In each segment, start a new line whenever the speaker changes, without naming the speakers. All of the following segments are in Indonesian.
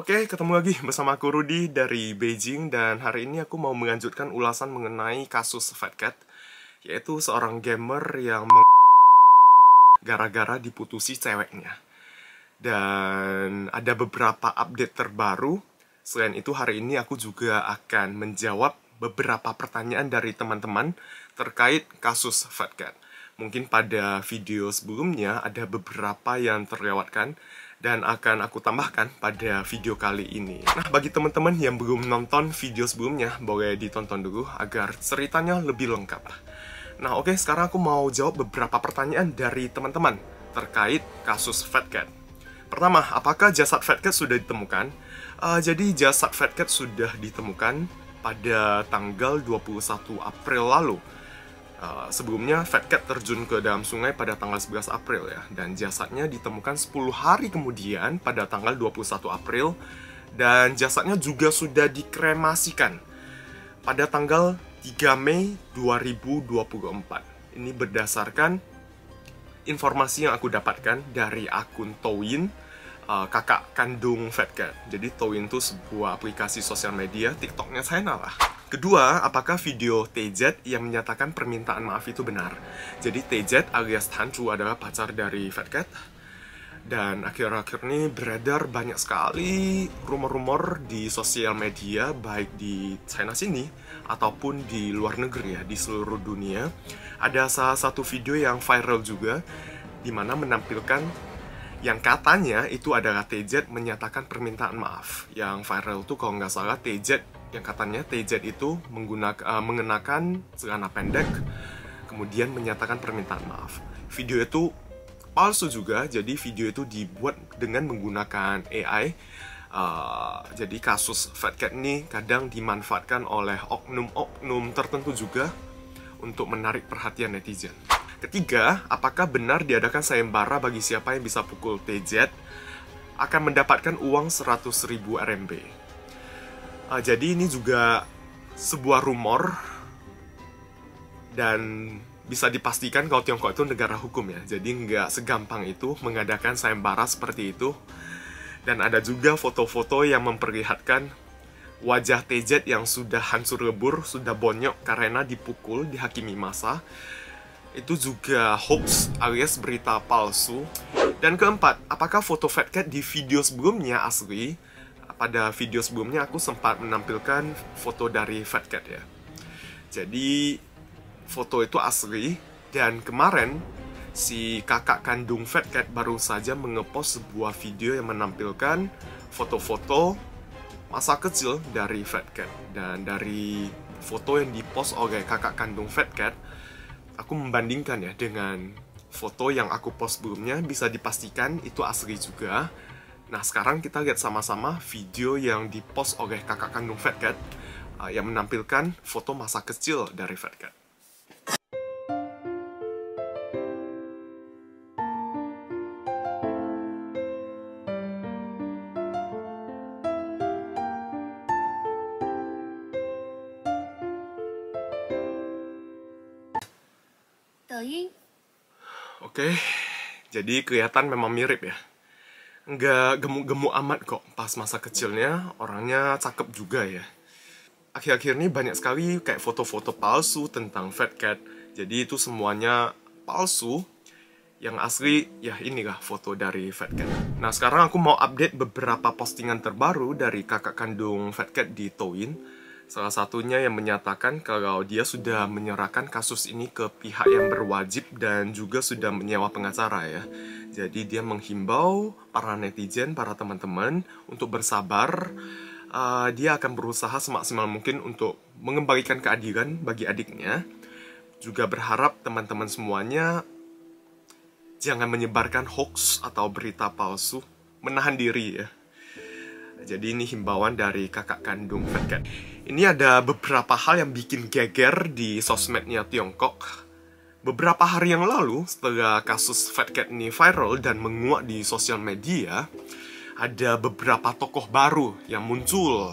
Oke, ketemu lagi bersama aku Rudy dari Beijing. Dan hari ini aku mau menganjurkan ulasan mengenai kasus Fat Cat, yaitu seorang gamer yang gara-gara diputusi ceweknya. Dan ada beberapa update terbaru. Selain itu hari ini aku juga akan menjawab beberapa pertanyaan dari teman-teman terkait kasus Fat Cat. Mungkin pada video sebelumnya ada beberapa yang terlewatkan dan akan aku tambahkan pada video kali ini. Nah, bagi teman-teman yang belum nonton video sebelumnya, boleh ditonton dulu agar ceritanya lebih lengkap. Nah, oke, sekarang aku mau jawab beberapa pertanyaan dari teman-teman terkait kasus Fat Cat. Pertama, apakah jasad Fat Cat sudah ditemukan? Jadi jasad Fat Cat sudah ditemukan pada tanggal 21 April lalu. Sebelumnya Fat Cat terjun ke dalam sungai pada tanggal 11 April ya, dan jasadnya ditemukan 10 hari kemudian pada tanggal 21 April, dan jasadnya juga sudah dikremasikan pada tanggal 3 Mei 2024. Ini berdasarkan informasi yang aku dapatkan dari akun Douyin, kakak kandung Fat Cat. Jadi Douyin itu sebuah aplikasi sosial media, TikToknya China lah. Kedua, apakah video TZ yang menyatakan permintaan maaf itu benar? Jadi TZ alias Tanchu adalah pacar dari Fat Cat. Dan akhir-akhir ini beredar banyak sekali rumor-rumor di sosial media, baik di China sini ataupun di luar negeri ya, di seluruh dunia. Ada salah satu video yang viral juga, di mana menampilkan yang katanya itu adalah TZ menyatakan permintaan maaf. Yang viral itu kalau nggak salah TZ, yang katanya TZ itu mengenakan celana pendek, kemudian menyatakan permintaan maaf. Video itu palsu juga, jadi video itu dibuat dengan menggunakan AI. Jadi kasus Fat Cat ini kadang dimanfaatkan oleh oknum-oknum tertentu juga untuk menarik perhatian netizen. Ketiga, apakah benar diadakan sayembara bagi siapa yang bisa pukul TZ akan mendapatkan uang 100.000 RMB? Jadi ini juga sebuah rumor dan bisa dipastikan kalau Tiongkok itu negara hukum ya. Jadi nggak segampang itu mengadakan sayembara seperti itu. Dan ada juga foto-foto yang memperlihatkan wajah TZ yang sudah hancur lebur, sudah bonyok karena dipukul, dihakimi massa. Itu juga hoax alias berita palsu. Dan keempat, apakah foto Fat Cat di video sebelumnya asli? Pada video sebelumnya aku sempat menampilkan foto dari Fat Cat ya. Jadi foto itu asli, dan kemarin si kakak kandung Fat Cat baru saja mengepost sebuah video yang menampilkan foto-foto masa kecil dari Fat Cat. Dan dari foto yang dipost oleh kakak kandung Fat Cat, aku membandingkan ya dengan foto yang aku post sebelumnya, bisa dipastikan itu asli juga. Nah, sekarang kita lihat sama-sama video yang dipost oleh kakak kandung Fat Cat yang menampilkan foto masa kecil dari Fat Cat. Oke, jadi kelihatan memang mirip ya. Nggak gemuk-gemuk amat kok, pas masa kecilnya orangnya cakep juga ya. Akhir-akhir ini banyak sekali kayak foto-foto palsu tentang Fat Cat. Jadi itu semuanya palsu. Yang asli ya inilah foto dari Fat Cat. Nah, sekarang aku mau update beberapa postingan terbaru dari kakak kandung Fat Cat di Douyin. Salah satunya yang menyatakan kalau dia sudah menyerahkan kasus ini ke pihak yang berwajib dan juga sudah menyewa pengacara ya. Jadi dia menghimbau para netizen, para teman-teman untuk bersabar. Dia akan berusaha semaksimal mungkin untuk mengembalikan keadilan bagi adiknya. Juga berharap teman-teman semuanya jangan menyebarkan hoax atau berita palsu, menahan diri ya. Jadi ini himbauan dari kakak kandung Fat Cat. Ini ada beberapa hal yang bikin geger di sosmednya Tiongkok. Beberapa hari yang lalu, setelah kasus Fat Cat ini viral dan menguak di sosial media, ada beberapa tokoh baru yang muncul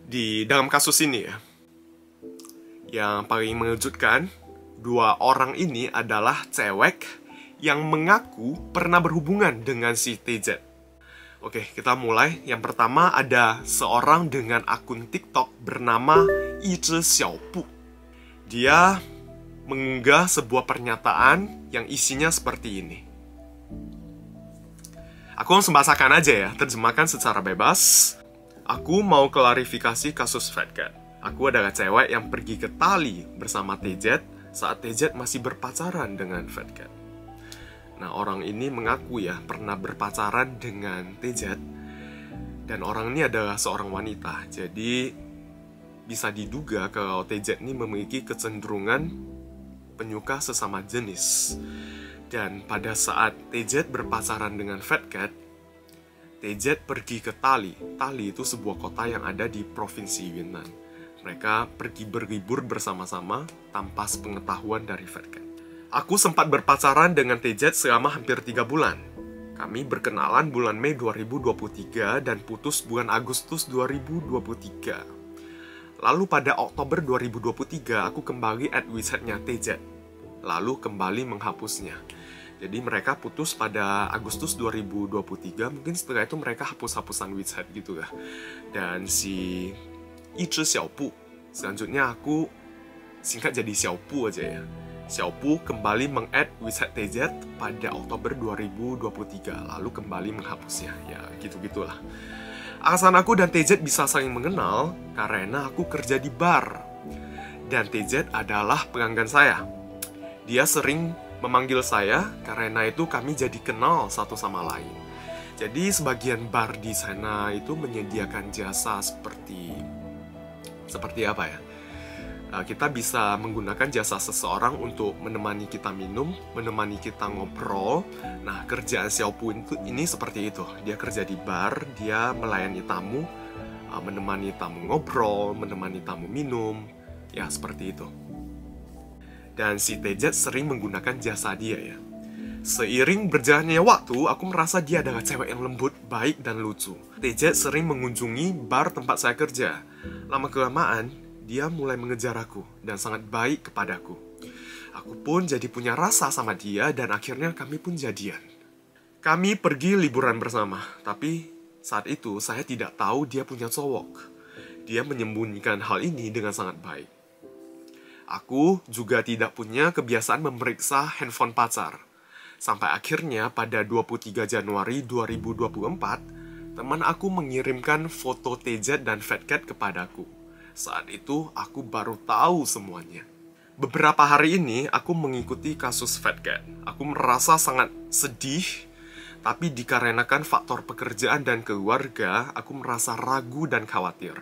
di dalam kasus ini ya. Yang paling mengejutkan, dua orang ini adalah cewek yang mengaku pernah berhubungan dengan si TZ. Oke, kita mulai. Yang pertama ada seorang dengan akun TikTok bernama Izhi Xiaopu. Dia mengunggah sebuah pernyataan yang isinya seperti ini. Aku langsung bahasakan aja ya, terjemahkan secara bebas. Aku mau klarifikasi kasus Fat Cat. Aku adalah cewek yang pergi ke Tali bersama TZ saat TZ masih berpacaran dengan Fat Cat. Nah, orang ini mengaku ya pernah berpacaran dengan TZ, dan orang ini adalah seorang wanita. Jadi bisa diduga kalau TZ ini memiliki kecenderungan penyuka sesama jenis. Dan pada saat TZ berpacaran dengan Fat Cat, TZ pergi ke Tali. Tali itu sebuah kota yang ada di provinsi Yunnan. Mereka pergi berlibur bersama-sama tanpa sepengetahuan dari Fat Cat. Aku sempat berpacaran dengan TZ selama hampir 3 bulan. Kami berkenalan bulan Mei 2023 dan putus bulan Agustus 2023. Lalu pada Oktober 2023 aku kembali add WeChat-nya TZ. Lalu kembali menghapusnya. Jadi mereka putus pada Agustus 2023. Mungkin setelah itu mereka hapus-hapusan WeChat gitu lah. Dan si Izhi Xiaopu, selanjutnya aku singkat jadi Xiaopu aja ya. Xiaopu kembali meng-add WeChat TZ pada Oktober 2023, lalu kembali menghapusnya. Ya, gitu-gitulah. Alasan aku dan TZ bisa saling mengenal karena aku kerja di bar. Dan TZ adalah pelanggan saya. Dia sering memanggil saya, karena itu kami jadi kenal satu sama lain. Jadi sebagian bar di sana itu menyediakan jasa seperti apa ya? Kita bisa menggunakan jasa seseorang untuk menemani kita minum, menemani kita ngobrol. Nah, kerjaan Xiaopu ini seperti itu. Dia kerja di bar, dia melayani tamu, menemani tamu ngobrol, menemani tamu minum, ya seperti itu. Dan si TZ sering menggunakan jasa dia ya. Seiring berjalannya waktu, aku merasa dia adalah cewek yang lembut, baik, dan lucu. TZ sering mengunjungi bar tempat saya kerja. Lama-kelamaan, dia mulai mengejar aku dan sangat baik kepadaku. Aku pun jadi punya rasa sama dia dan akhirnya kami pun jadian. Kami pergi liburan bersama, tapi saat itu saya tidak tahu dia punya cowok. Dia menyembunyikan hal ini dengan sangat baik. Aku juga tidak punya kebiasaan memeriksa handphone pacar. Sampai akhirnya pada 23 Januari 2024, teman aku mengirimkan foto TZ dan Fat Cat kepadaku. Saat itu, aku baru tahu semuanya. Beberapa hari ini, aku mengikuti kasus Fat Cat. Aku merasa sangat sedih, tapi dikarenakan faktor pekerjaan dan keluarga, aku merasa ragu dan khawatir.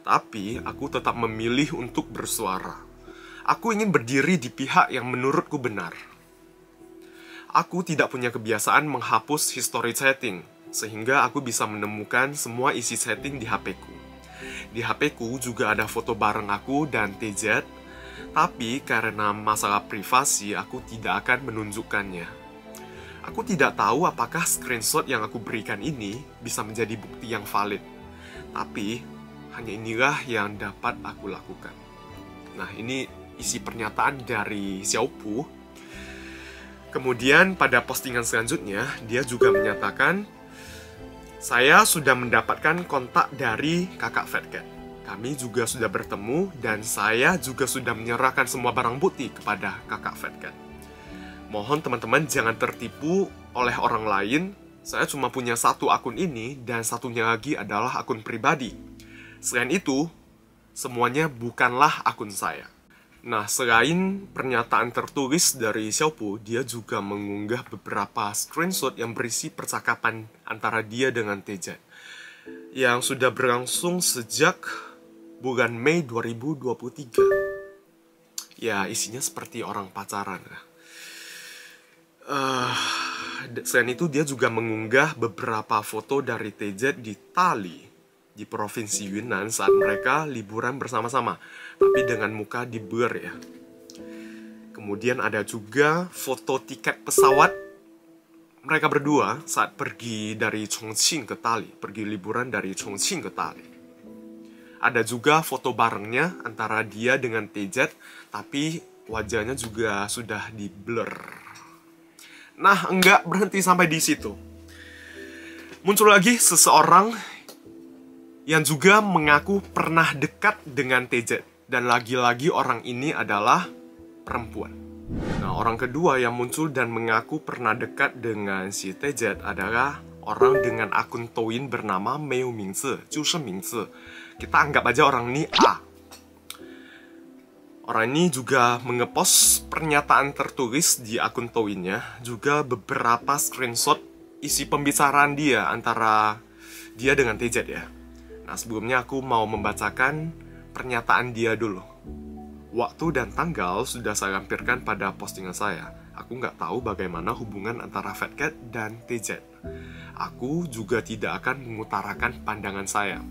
Tapi, aku tetap memilih untuk bersuara. Aku ingin berdiri di pihak yang menurutku benar. Aku tidak punya kebiasaan menghapus history chatting, sehingga aku bisa menemukan semua isi chatting di HP-ku. Di HP-ku juga ada foto bareng aku dan TZ, tapi karena masalah privasi, aku tidak akan menunjukkannya. Aku tidak tahu apakah screenshot yang aku berikan ini bisa menjadi bukti yang valid, tapi hanya inilah yang dapat aku lakukan. Nah, ini isi pernyataan dari Xiaopu. Kemudian pada postingan selanjutnya, dia juga menyatakan, saya sudah mendapatkan kontak dari kakak Fat Cat. Kami juga sudah bertemu dan saya juga sudah menyerahkan semua barang bukti kepada kakak Fat Cat. Mohon teman-teman jangan tertipu oleh orang lain. Saya cuma punya satu akun ini dan satunya lagi adalah akun pribadi. Selain itu, semuanya bukanlah akun saya. Nah, selain pernyataan tertulis dari Xiaopu, dia juga mengunggah beberapa screenshot yang berisi percakapan antara dia dengan TZ yang sudah berlangsung sejak bulan Mei 2023. Ya, isinya seperti orang pacaran. Selain itu, dia juga mengunggah beberapa foto dari TZ di Tali, di provinsi Yunnan saat mereka liburan bersama-sama, tapi dengan muka di blur ya. Kemudian ada juga foto tiket pesawat mereka berdua saat pergi dari Chongqing ke Tali, pergi liburan dari Chongqing ke Tali. Ada juga foto barengnya antara dia dengan TZ, tapi wajahnya juga sudah di blur. Nah, enggak berhenti sampai di situ. Muncul lagi seseorang yang juga mengaku pernah dekat dengan TZ. Dan lagi-lagi orang ini adalah perempuan. Nah, orang kedua yang muncul dan mengaku pernah dekat dengan si TZ adalah orang dengan akun Douyin bernama Mei Mingzi, Jushe Mingzi. Kita anggap aja orang ini A. Orang ini juga mengepost pernyataan tertulis di akun Douyin-nya, juga beberapa screenshot isi pembicaraan dia antara dia dengan TZ ya. Nah, sebelumnya aku mau membacakan pernyataan dia dulu. Waktu dan tanggal sudah saya lampirkan pada postingan saya. Aku nggak tahu bagaimana hubungan antara Fat Cat dan TZ. Aku juga tidak akan mengutarakan pandangan saya.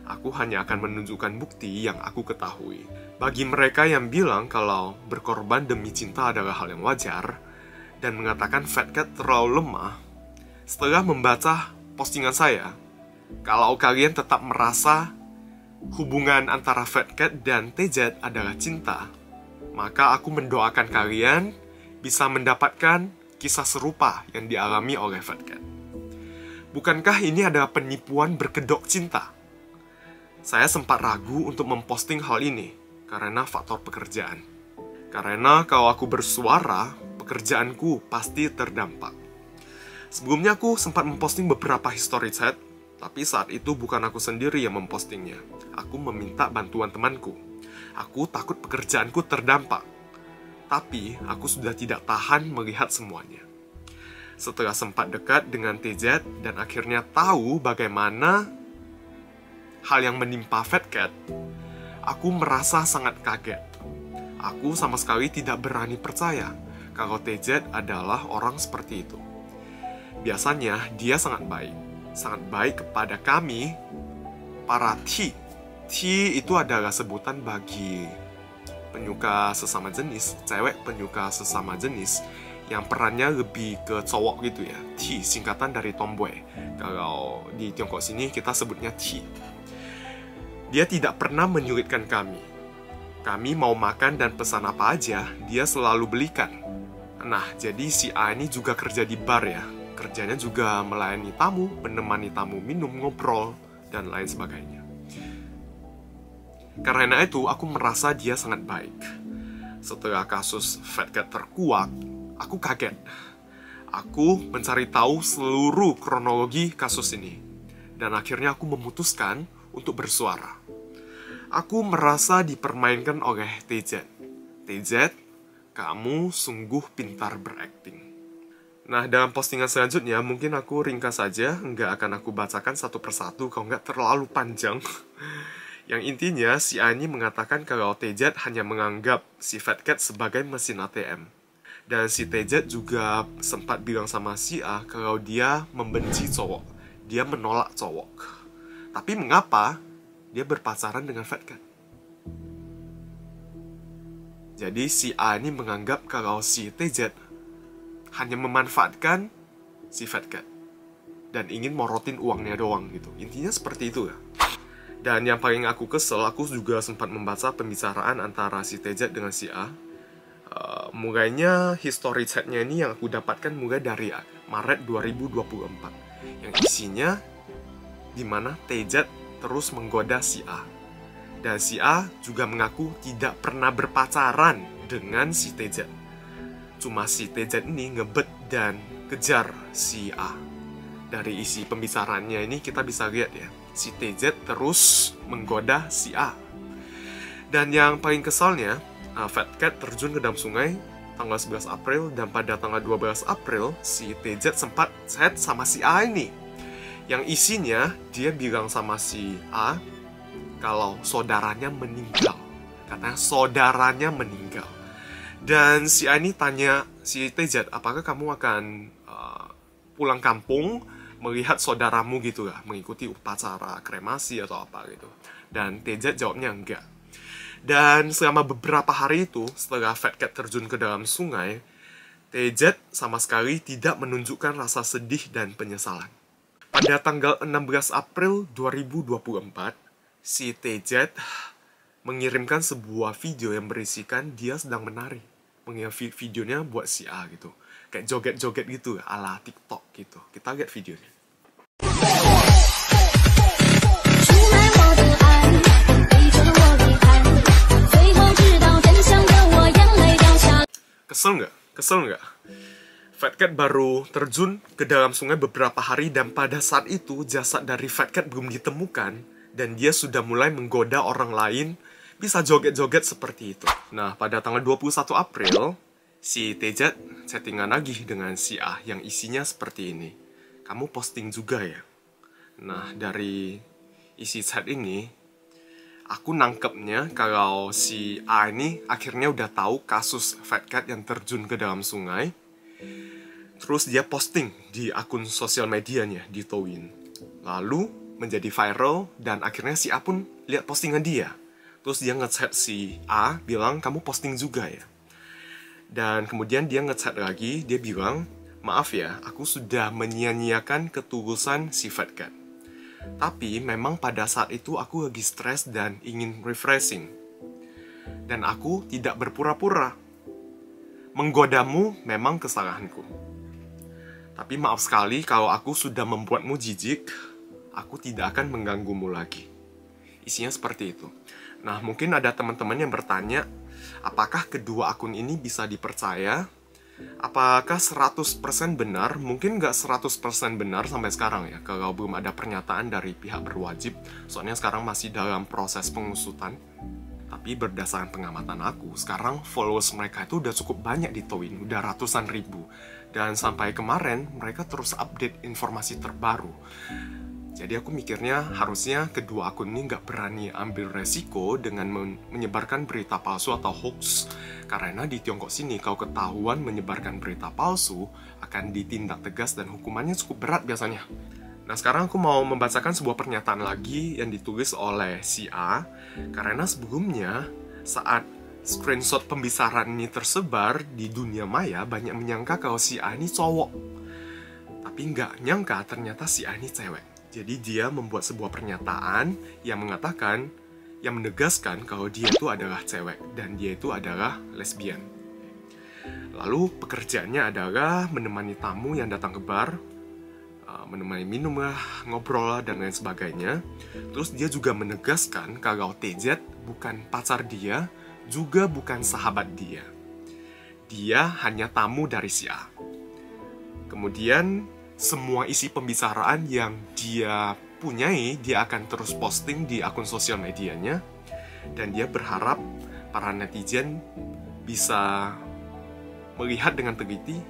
Aku hanya akan menunjukkan bukti yang aku ketahui. Bagi mereka yang bilang kalau berkorban demi cinta adalah hal yang wajar, dan mengatakan Fat Cat terlalu lemah, setelah membaca postingan saya, kalau kalian tetap merasa hubungan antara Fat Cat dan TZ adalah cinta, maka aku mendoakan kalian bisa mendapatkan kisah serupa yang dialami oleh Fat Cat. Bukankah ini adalah penipuan berkedok cinta? Saya sempat ragu untuk memposting hal ini karena faktor pekerjaan. Karena kalau aku bersuara, pekerjaanku pasti terdampak. Sebelumnya aku sempat memposting beberapa history chat, tapi saat itu bukan aku sendiri yang mempostingnya. Aku meminta bantuan temanku. Aku takut pekerjaanku terdampak. Tapi aku sudah tidak tahan melihat semuanya. Setelah sempat dekat dengan TZ dan akhirnya tahu bagaimana hal yang menimpa Fat Cat, aku merasa sangat kaget. Aku sama sekali tidak berani percaya kalau TZ adalah orang seperti itu. Biasanya dia sangat baik kepada kami, para T. T itu adalah sebutan bagi penyuka sesama jenis, cewek penyuka sesama jenis, yang perannya lebih ke cowok gitu ya. T, singkatan dari tomboy. Kalau di Tiongkok sini kita sebutnya T. Dia tidak pernah menyulitkan kami. Kami mau makan dan pesan apa aja, dia selalu belikan. Nah, jadi si A ini juga kerja di bar ya. Kerjanya juga melayani tamu, menemani tamu minum, ngobrol, dan lain sebagainya. Karena itu, aku merasa dia sangat baik. Setelah kasus Fat Cat terkuak, aku kaget. Aku mencari tahu seluruh kronologi kasus ini. Dan akhirnya aku memutuskan untuk bersuara. Aku merasa dipermainkan oleh TZ. TZ, kamu sungguh pintar berakting. Nah, dalam postingan selanjutnya, mungkin aku ringkas saja, nggak akan aku bacakan satu persatu, kalau nggak terlalu panjang. Yang intinya, si A ini mengatakan kalau TZ hanya menganggap si Fat Cat sebagai mesin ATM. Dan si TZ juga sempat bilang sama si A kalau dia membenci cowok. Dia menolak cowok. Tapi mengapa dia berpacaran dengan Fat Cat? Jadi si A ini menganggap kalau si TZ hanya memanfaatkan si Fat Cat dan ingin morotin uangnya doang gitu. Intinya seperti itu ya. Dan yang paling aku kesel, aku juga sempat membaca pembicaraan antara si TZ dengan si A. Mulainya history chatnya ini yang aku dapatkan mulai dari Maret 2024. Yang isinya dimana TZ terus menggoda si A. Dan si A juga mengaku tidak pernah berpacaran dengan si TZ. Cuma si TZ ini ngebet dan kejar si A. Dari isi pembicaraannya ini kita bisa lihat ya, si TZ terus menggoda si A. Dan yang paling kesalnya, Fat Cat terjun ke dalam sungai tanggal 11 April, dan pada tanggal 12 April si TZ sempat chat sama si A ini. Yang isinya dia bilang sama si A kalau saudaranya meninggal. Katanya saudaranya meninggal. Dan si A ini tanya si TZ, apakah kamu akan pulang kampung melihat saudaramu gitu ya, mengikuti upacara kremasi atau apa gitu. Dan TZ jawabnya enggak. Dan selama beberapa hari itu, setelah Fat Cat terjun ke dalam sungai, TZ sama sekali tidak menunjukkan rasa sedih dan penyesalan. Pada tanggal 16 April 2024, si TZ mengirimkan sebuah video yang berisikan dia sedang menari. Videonya buat si A gitu. Kayak joget-joget gitu ala TikTok gitu. Kita lihat videonya. Kesel nggak? Kesel nggak? Fat Cat baru terjun ke dalam sungai beberapa hari dan pada saat itu jasad dari Fat Cat belum ditemukan dan dia sudah mulai menggoda orang lain bisa joget-joget seperti itu. Nah, pada tanggal 21 April, si Tejat chattingan lagi dengan si A yang isinya seperti ini. Kamu posting juga ya? Nah, dari isi chat ini, aku nangkepnya kalau si A ini akhirnya udah tahu kasus Fat Cat yang terjun ke dalam sungai. Terus dia posting di akun sosial medianya di Douyin. Lalu menjadi viral dan akhirnya si A pun lihat postingan dia. Terus dia ngechat si A bilang kamu posting juga ya. Dan kemudian dia ngechat lagi, dia bilang, maaf ya, aku sudah menyia-nyiakan ketulusan si Fat Cat. Tapi memang pada saat itu aku lagi stres dan ingin refreshing. Dan aku tidak berpura-pura. Menggodamu memang kesalahanku. Tapi maaf sekali kalau aku sudah membuatmu jijik, aku tidak akan mengganggumu lagi. Isinya seperti itu. Nah, mungkin ada teman-teman yang bertanya, apakah kedua akun ini bisa dipercaya? Apakah 100% benar? Mungkin nggak 100% benar sampai sekarang ya, kalau belum ada pernyataan dari pihak berwajib. Soalnya sekarang masih dalam proses pengusutan. Tapi berdasarkan pengamatan aku, sekarang followers mereka itu udah cukup banyak di Douyin, udah ratusan ribu. Dan sampai kemarin, mereka terus update informasi terbaru. Jadi aku mikirnya harusnya kedua akun ini nggak berani ambil resiko dengan menyebarkan berita palsu atau hoax. Karena di Tiongkok sini kalau ketahuan menyebarkan berita palsu akan ditindak tegas dan hukumannya cukup berat biasanya. Nah, sekarang aku mau membacakan sebuah pernyataan lagi yang ditulis oleh si A. Karena sebelumnya saat screenshot pembicaraan ini tersebar di dunia maya, banyak menyangka kalau si A ini cowok. Tapi nggak nyangka ternyata si A ini cewek. Jadi dia membuat sebuah pernyataan yang mengatakan, yang menegaskan kalau dia itu adalah cewek dan dia itu adalah lesbian. Lalu pekerjaannya adalah menemani tamu yang datang ke bar, menemani minum lah, ngobrol lah, dan lain sebagainya. Terus dia juga menegaskan kalau Tejat bukan pacar dia, juga bukan sahabat dia. Dia hanya tamu dari si A. Kemudian semua isi pembicaraan yang dia punyai, dia akan terus posting di akun sosial medianya. Dan dia berharap para netizen bisa melihat dengan teliti,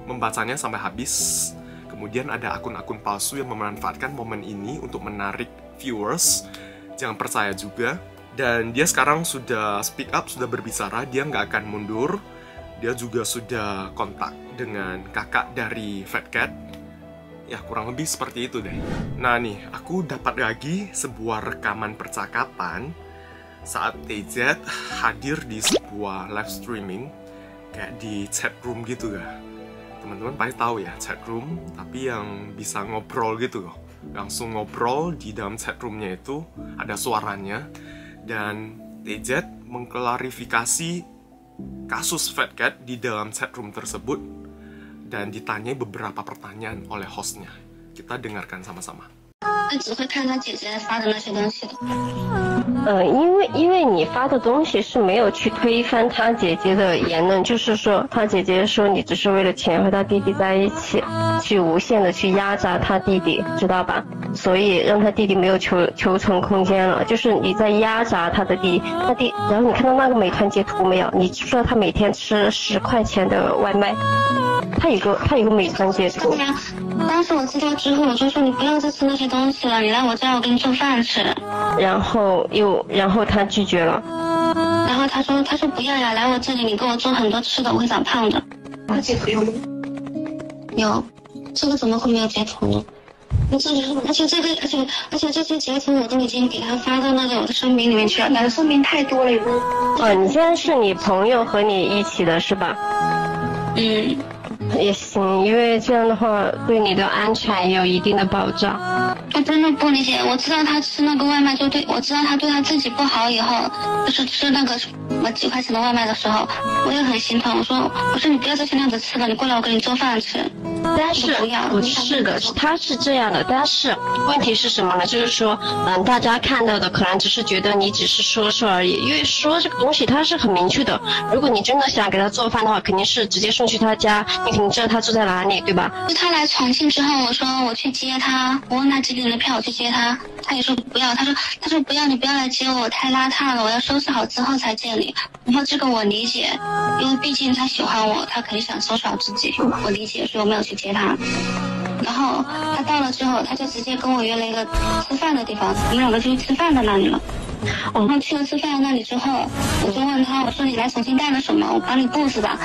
membacanya sampai habis. Kemudian ada akun-akun palsu yang memanfaatkan momen ini untuk menarik viewers. Jangan percaya juga. Dan dia sekarang sudah speak up, sudah berbicara, dia nggak akan mundur. Dia juga sudah kontak dengan kakak dari Fat Cat. Ya, kurang lebih seperti itu deh. Nah nih, aku dapat lagi sebuah rekaman percakapan saat Tejat hadir di sebuah live streaming, kayak di chat room gitu lah. Teman-teman pasti tahu ya, chat room, tapi yang bisa ngobrol gitu loh. Langsung ngobrol di dalam chat roomnya itu, ada suaranya. Dan Tejat mengklarifikasi kasus Fat Cat di dalam chat room tersebut dan ditanyai beberapa pertanyaan oleh hostnya. Kita dengarkan sama-sama.
只会看他姐姐发的那些东西的。
因为你发的东西是没有去推翻他姐姐的言论，就是说他姐姐说你只是为了钱和他弟弟在一起，去无限的去压榨他弟弟，知道吧？所以让他弟弟没有求存空间了，就是你在压榨他的弟弟，然后你看到那个美团截图没有？你知不知道他每天吃10块钱的外卖？他有个美团截图。
当时我知道之后，我就说你不要再吃那些东西了，你来我家我给你做饭吃。
然后他拒绝了。
然后他说不要呀，来我这里你给我做很多吃的，我会长胖的。他截图有吗？有，这个怎么会没有截图呢？而且这些截图我都已经给他发到那个我的声明里面去了，你的声明太多了，有个。
你现在是你朋友和你一起的是吧？
嗯。
也行，因为这样的话对你的安全也有一定的保障。
我真的不理解，我知道他吃那个外卖我知道他对他自己不好以后，就是吃那个什么几块钱的外卖的时候，我也很心疼。我说你不要再去那样子吃了，你过来我给你做饭吃。
但是不是的，他是这样的，但是问题是什么呢？就是说，大家看到的可能只是觉得你只是说说而已，因为说这个东西它是很明确的。如果你真的想给他做饭的话，肯定是直接送去他家，你肯定知道他住在哪里，对吧？
就他来重庆之后，我说我去接他，我问他几点的票，我去接他，他也说不要，他说不要，你不要来接我，我太邋遢了，我要收拾好之后才见你。然后这个我理解，因为毕竟他喜欢我，他肯定想收拾好自己，我理解，所以我没有去接他。然后他到了之后，他就直接跟我约了一个吃饭的地方，我们两个就去吃饭在那里了。然后去了吃饭那里之后，我就问他，我说你来重庆干了什么？我帮你布置吧，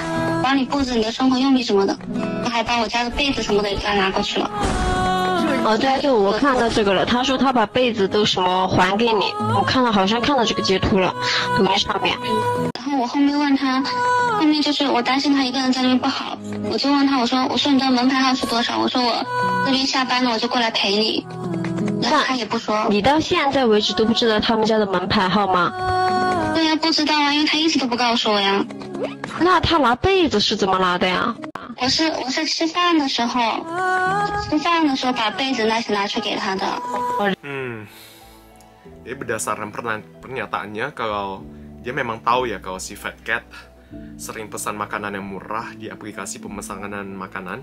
帮你布置你的生活用品什么的，我还把我家的被子什么的也给他拿过去了。
对，我看到这个了。他说他把被子都什么还给你，我好像看到这个截图了，抖音上面。
然后我后面问他，后面就是我担心他一个人在那边不好，我就问他，我说你的门牌号是多少？我说我这边下班了我就过来陪你。然后他也不说。
你到现在为止都不知道他们家的门牌号吗？
对呀，不知道啊，因为他一直都不告诉我呀。
那他拿被子是怎么拿的呀？
我是吃饭的时候把被子那些拿去给他的。
Jadi berdasarkan pernyataannya kalau dia memang tahu ya kalau si Fat Cat sering pesan makanan yang murah di aplikasi pemesanan makanan,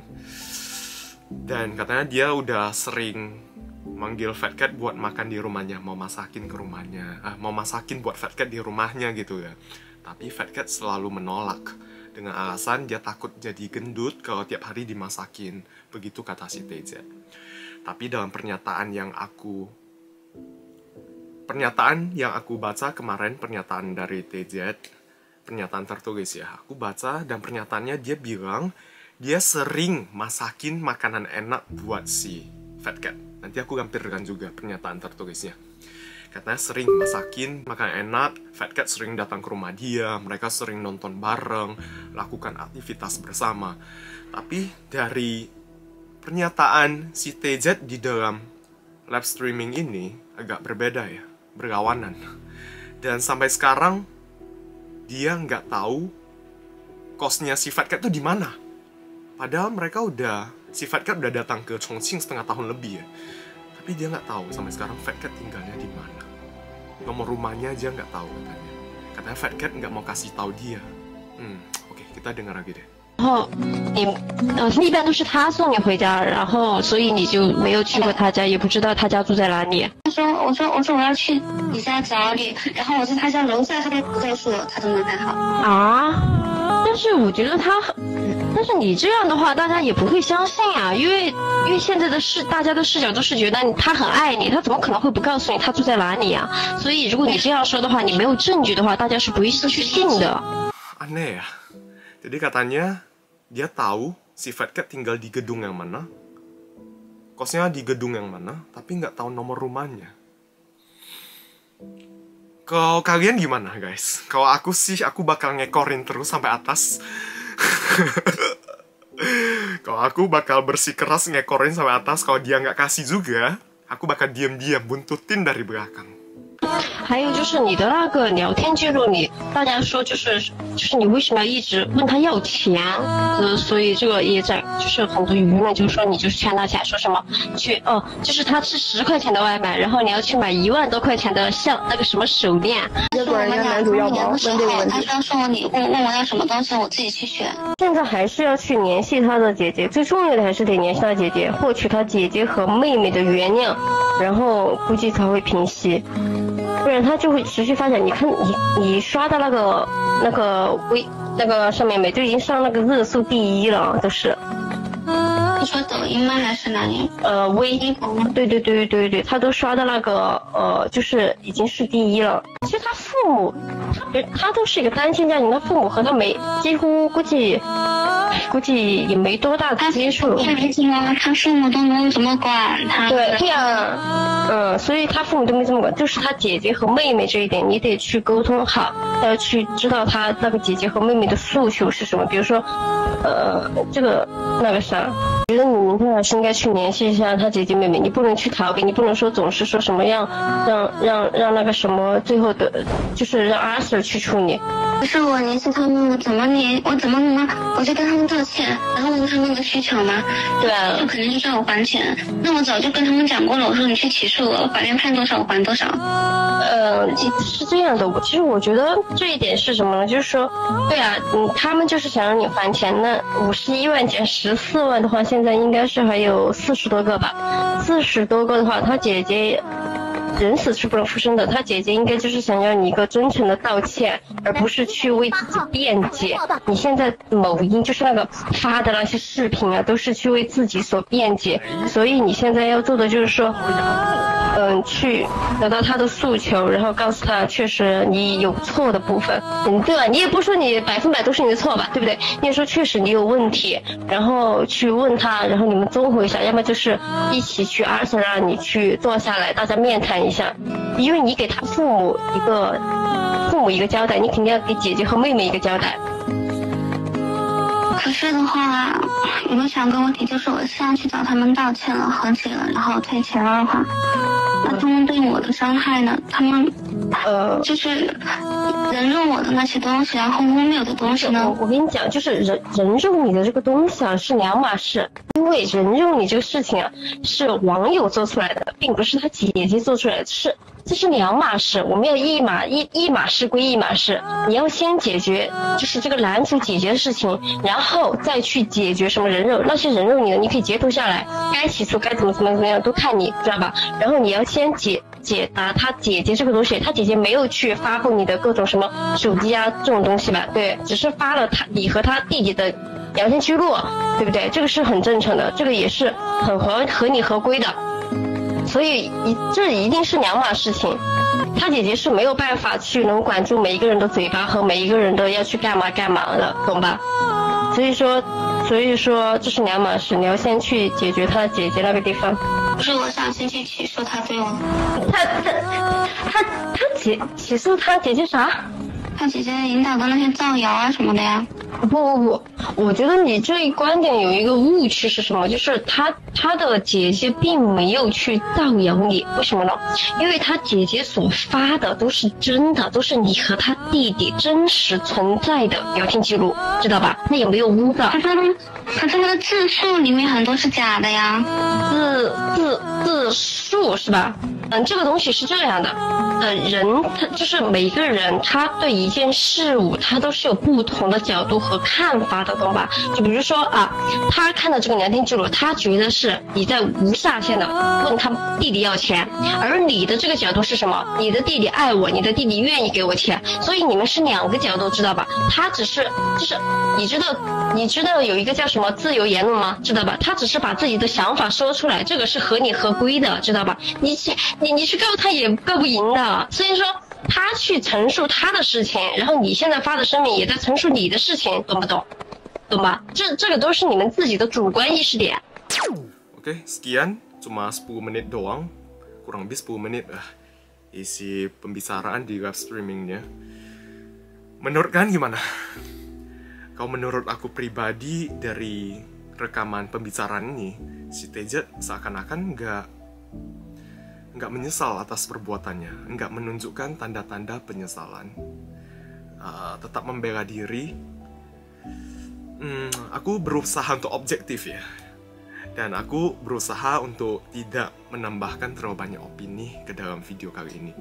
dan katanya dia udah sering manggil Fat Cat buat makan di rumahnya, mau masakin buat Fat Cat di rumahnya gitu ya. Tapi Fat Cat selalu menolak dengan alasan dia takut jadi gendut kalau tiap hari dimasakin. Begitu kata si TZ. Tapi dalam pernyataan yang aku baca kemarin, pernyataan dari TZ, pernyataan tertulis ya, aku baca dan pernyataannya dia bilang dia sering masakin makanan enak buat si Fat Cat. Nanti aku lampirkan juga pernyataan tertulisnya. Katanya sering masakin makanan enak, Fat Cat sering datang ke rumah dia, mereka sering nonton bareng, lakukan aktivitas bersama. Tapi dari pernyataan si TZ di dalam live streaming ini agak berbeda ya, berlawanan. Dan sampai sekarang dia nggak tahu kosnya si Fat Cat tuh di mana. Padahal si Fat Cat udah datang ke Chongqing setengah tahun lebih ya. Tapi dia nggak tahu sampai sekarang Fat Cat tinggalnya di mana. Nomor rumahnya aja nggak tahu katanya. Katanya Fat Cat nggak mau kasih tahu dia. Oke, kita dengar lagi deh.
然后一般都是他送你回家，然后所以你就没有去过他家，也不知道他家住在哪里。
我说我要去你家找你，然后我在他家楼下，他都不告诉我他的门牌号
啊。但是我觉得但是你这样的话，大家也不会相信啊，因为现在的大家的视角都是觉得他很爱你，他怎么可能会不告诉你他住在哪里啊？所以如果你这样说的话，你没有证据的话，大家是不会去信的。
Aneh ya. Jadi katanya dia tahu si Fat Cat tinggal di gedung yang mana, kosnya di gedung yang mana, tapi nggak tahu nomor rumahnya. Kalau kalian gimana guys? Kalau aku sih, aku bakal ngekorin terus sampai atas. Kalau aku bakal bersikeras ngekorin sampai atas. Kalau dia nggak kasih juga, aku bakal diam-diam buntutin dari belakang.
还有就是你的那个聊天记录里，大家说就是你为什么要一直问他要钱？所以这个也在就是很多舆论就说你就是欠他钱，说什么就是他吃10块钱的外卖，然后你要去买1万多块钱的那个什么手链。
结果人家男主要问这个问题，他说送我礼物，问我要什么东西，我自己去选。
现在还是要去联系他的姐姐，最重要的还是得联系他姐姐，获取他姐姐和妹妹的原谅，然后估计才会平息。不然他就会持续发展。你看你刷的那个上面都已经上那个热搜第1了，都是。
你说抖音吗？还是哪里？
微博吗？对，他都刷的那个就是已经是第1了。其实他父母，他都是一个单亲家庭，他父母和他几乎估计也没多大的接触。
他父母都没怎么管他。
对呀，所以他父母都没这么管，就是他姐姐和妹妹这一点，你得去沟通好，要去知道他那个姐姐和妹妹的诉求是什么。比如说，这个那个啥。觉得你明天还是应该去联系一下他姐姐妹妹，你不能去逃避，你不能说总是说什么让那个什么最后的，就是让阿 Sir 去处理。
不是我联系他们，我怎么我就跟他们道歉，然后问他们的需求嘛。
对啊，
就肯定是让我还钱。那我早就跟他们讲过了，我说你去起诉我，法院判多少我还多少。
是这样的，其实我觉得这一点是什么呢？就是说，对啊，他们就是想让你还钱。那51万减14万的话，现在应该是还有40多个吧。40多个的话，他姐姐人死是不能复生的，他姐姐应该就是想要你一个真诚的道歉，而不是去为自己辩解。你现在某音就是那个发的那些视频啊，都是去为自己所辩解，所以你现在要做的就是说，去得到他的诉求，然后告诉他确实你有错的部分，对吧？你也不说你100%都是你的错吧，对不对？你也说确实你有问题，然后去问他，然后你们综合一下，要么就是一起去阿 Sir 让你去坐下来，大家面谈一下，因为你给他父母一个交代，你肯定要给姐姐和妹妹一个交代。
可是的话，有没有想个问题，就是我现在去找他们道歉了、和解了，然后退钱了的话，那他们对我的伤害呢？他们就是人肉我的那些东西，然后荒谬的东西呢？
我跟你讲，就是人肉你的这个东西啊是两码事，因为人肉你这个事情啊是网友做出来的，并不是他姐姐做出来的，这是两码事，我们要一码事归一码事，你要先解决就是这个男主解决的事情，然后再去解决什么人肉，那些人肉你的你可以截图下来，该起诉该怎么样都看你，知道吧？然后你要先解答他姐姐这个东西，他姐姐没有去发布你的各种什么手机啊这种东西吧？对，只是发了你和他弟弟的聊天记录，对不对？这个是很正常的，这个也是很合理合规的。所以这一定是两码事情，他姐姐是没有办法去能管住每一个人的嘴巴和每一个人都要去干嘛的，懂吧？所以说这是两码事，你要先去解决他姐姐那个地方。
不是我想先去起诉他对我，
他起诉他姐姐啥？
他姐姐引导的那些造谣啊什么的呀。
不，我觉得你这一观点有一个误区是什么？就是他的姐姐并没有去造谣你，为什么呢？因为他姐姐所发的都是真的，都是你和他弟弟真实存在的聊天记录，知道吧？那也没有污造。
可是他的字数里面很多是假的呀。
字数是吧？这个东西是这样的，人他就是每个人他对一件事物他都是有不同的角度和看法的，懂吧？就比如说啊，他看到这个聊天记录，他觉得是你在无下限的问他弟弟要钱，而你的这个角度是什么？你的弟弟爱我，你的弟弟愿意给我钱，所以你们是两个角度，知道吧？他只是就是你知道有一个叫什么自由言论吗？知道吧？他只是把自己的想法说出来，这个是合理合规的，知道吧？你去告他也告不赢的，所以说他去陈述他的事情，然后你现在发的声明也在陈述你的事情，懂不懂？懂吧？这个都是你们自己的主观意识点。
Oke, sekian cuma 10 menit doang, kurang lebih 10 menit isi pembicaraan di web streamingnya. Menurut kalian gimana? Kalau menurut aku pribadi dari rekaman pembicaraan ini, si Teja seakan-akan nggak menyesal atas perbuatannya, nggak menunjukkan tanda-tanda penyesalan, tetap membela diri. Aku berusaha untuk objektif ya, dan aku berusaha untuk tidak menambahkan terlalu banyak opini ke dalam video kali ini,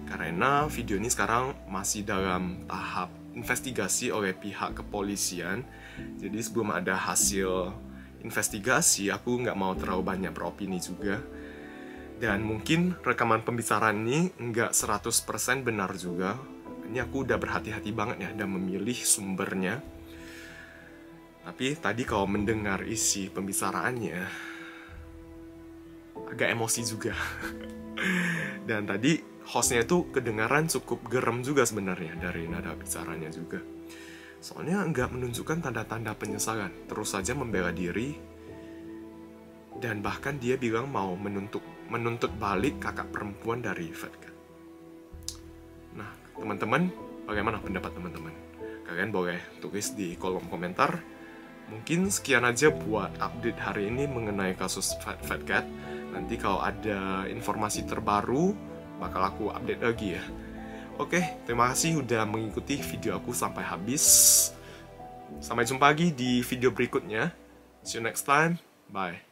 karena video ini sekarang masih dalam tahap investigasi oleh pihak kepolisian. Jadi sebelum ada hasil investigasi, aku nggak mau terlalu banyak beropini juga. Dan mungkin rekaman pembicaraan ini nggak 100% benar juga. Ini aku udah berhati-hati banget ya dan memilih sumbernya. Tapi tadi kalau mendengar isi pembicaraannya agak emosi juga. Dan tadi hostnya itu kedengaran cukup geram juga sebenarnya dari nada bicaranya juga. Soalnya nggak menunjukkan tanda-tanda penyesalan, terus saja membela diri. Dan bahkan dia bilang mau menuntut balik kakak perempuan dari Fedka. Nah, teman-teman, bagaimana pendapat teman-teman? Kalian boleh tulis di kolom komentar Mungkin sekian aja buat update hari ini mengenai kasus Fat Cat. Nanti kalau ada informasi terbaru, bakal aku update lagi ya. Oke, terima kasih udah mengikuti video aku sampai habis. Sampai jumpa lagi di video berikutnya. See you next time. Bye.